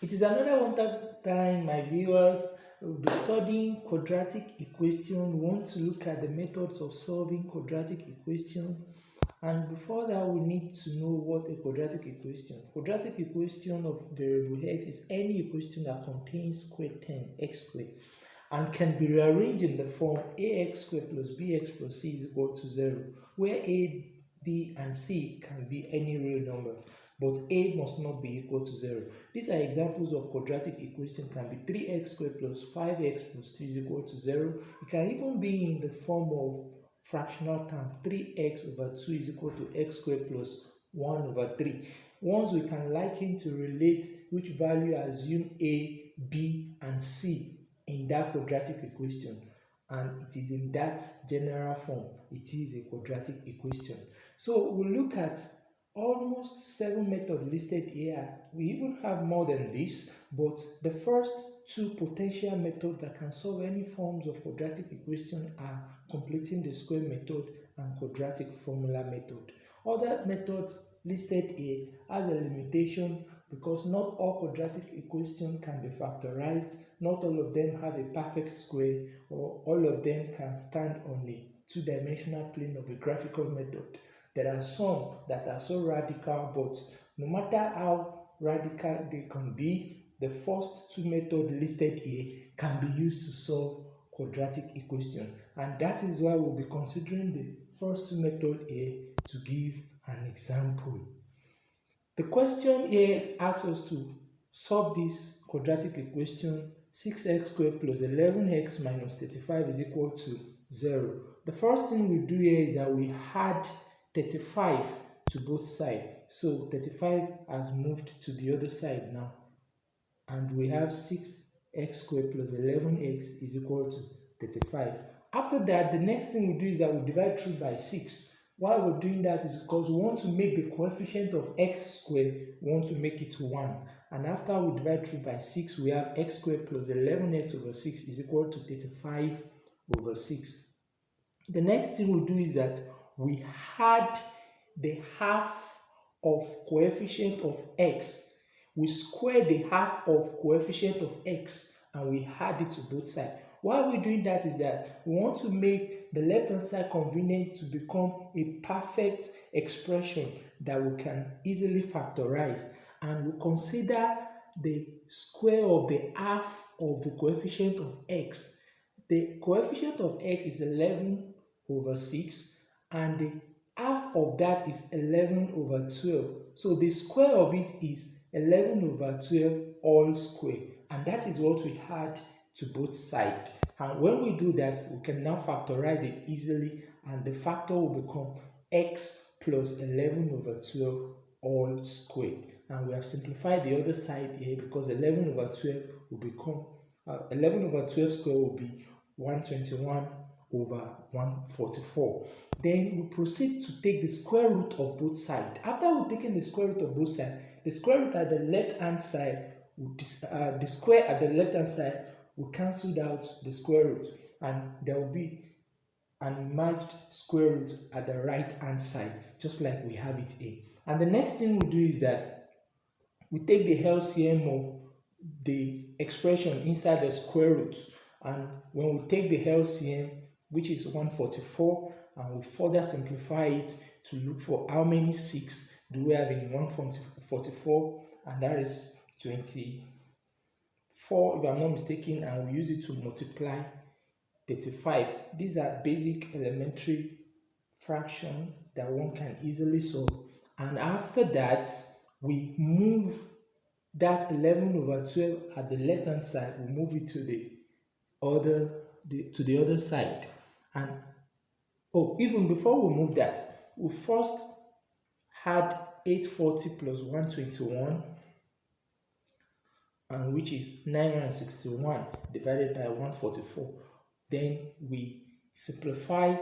It is another wonderful time, my viewers. We'll be studying quadratic equation. We want to look at the methods of solving quadratic equation. And before that, we need to know what a quadratic equation. Quadratic equation of variable x is any equation that contains square term x squared and can be rearranged in the form ax squared plus bx plus c is equal to 0, where a, b, and c can be any real number, but a must not be equal to 0. These are examples of quadratic equation. Can be 3x squared plus 5x plus 3 is equal to 0. It can even be in the form of fractional term. 3x over 2 is equal to x squared plus 1 over 3. Once we can liken to relate which value assume a, b, and c in that quadratic equation, and it is in that general form, it is a quadratic equation. So we'll look at almost 7 methods listed here. We even have more than this, but the first 2 potential methods that can solve any forms of quadratic equation are completing the square method and quadratic formula method. Other methods listed here has a limitation because not all quadratic equations can be factorized, not all of them have a perfect square, or all of them can stand on a two-dimensional plane of a graphical method. There are some that are so radical, but no matter how radical they can be, the first 2 methods listed here can be used to solve quadratic equation, and that is why we'll be considering the first 2 methods here to give an example. The question here asks us to solve this quadratic equation 6x squared plus 11x minus 35 is equal to 0. The first thing we do here is that we add 35 to both sides. So 35 has moved to the other side now. And we have 6x squared plus 11x is equal to 35. After that, the next thing we do is that we divide through by 6. Why we're doing that is because we want to make the coefficient of x squared, we want to make it 1. And after we divide through by 6, we have x squared plus 11x over 6 is equal to 35 over 6. The next thing we do is that we add the half of coefficient of x. We square the half of coefficient of x and we add it to both sides. Why we're doing that is that we want to make the left hand side convenient to become a perfect expression that we can easily factorize, and we consider the square of the half of the coefficient of x. The coefficient of x is 11 over 6 and the half of that is 11 over 12. So the square of it is 11 over 12 all square, and that is what we add to both sides. And when we do that, we can now factorize it easily, and the factor will become x plus 11 over 12 all squared. And we have simplified the other side here because 11 over 12 will become 11 over 12 square will be 121 over 144. Then we proceed to take the square root of both sides. After we've taken the square root of both sides, the square root at the left hand side, the square at the left hand side will cancel out the square root, and there will be an emerged square root at the right hand side, just like we have it here. And the next thing we do is that we take the LCM of the expression inside the square root, and when we take the LCM, which is 144, and we further simplify it to look for how many 6 do we have in 144, and that is 24 if I'm not mistaken, and we use it to multiply 35. These are basic elementary fraction that one can easily solve. And after that, we move that 11 over 12 at the left hand side, we move it to the other side. And even before we move that, we first add 840 plus 121, and which is 961 divided by 144. Then we simplify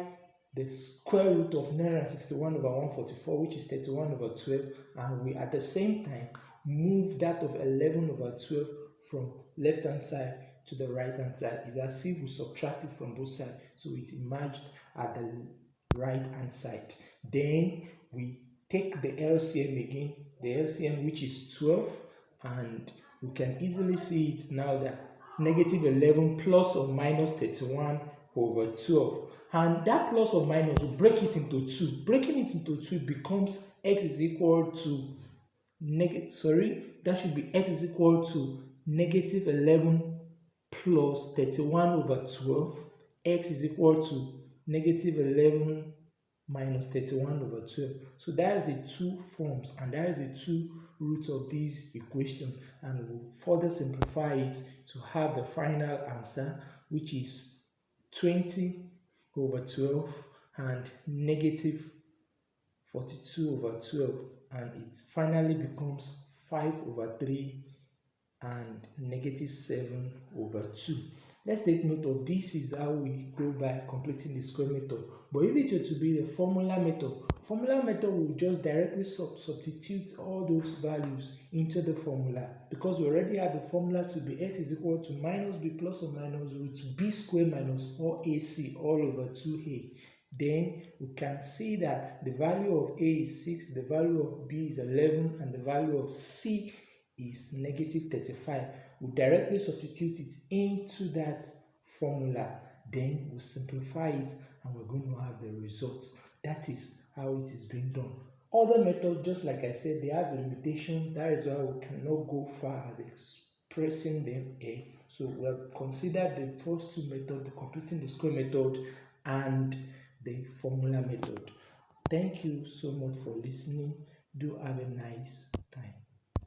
the square root of 961 over 144, which is 31 over 12, and we at the same time move that of 11 over 12 from left hand side to the right hand side. It's as if we subtract it from both sides, so it emerged at the right hand side. Then we take the LCM again, the LCM which is 12, and we can easily see it now that negative 11 plus or minus 31 over 12. And that plus or minus, will break it into 2. Breaking it into 2 becomes x is equal to that should be x is equal to negative 11 plus 31 over 12. X is equal to negative 11 minus 31 over 12. So that is the two forms, and that is the two roots of this equation, and we'll further simplify it to have the final answer, which is 20 over 12 and negative 42 over 12, and it finally becomes 5 over 3 and negative 7 over 2. Let's take note of this is how we go by completing the square method. But if it were to be the formula method will just directly substitute all those values into the formula, because we already have the formula to be x is equal to minus b plus or minus root b squared minus 4ac all over 2a. Then we can see that the value of a is 6, the value of b is 11, and the value of c is negative 35. We directly substitute it into that formula, then we simplify it, and we're going to have the results. That is how it is being done. Other methods, just like I said, they have limitations. That is why we cannot go far as expressing them here. So we have considered the first two methods, the completing the square method and the formula method. Thank you so much for listening. Do have a nice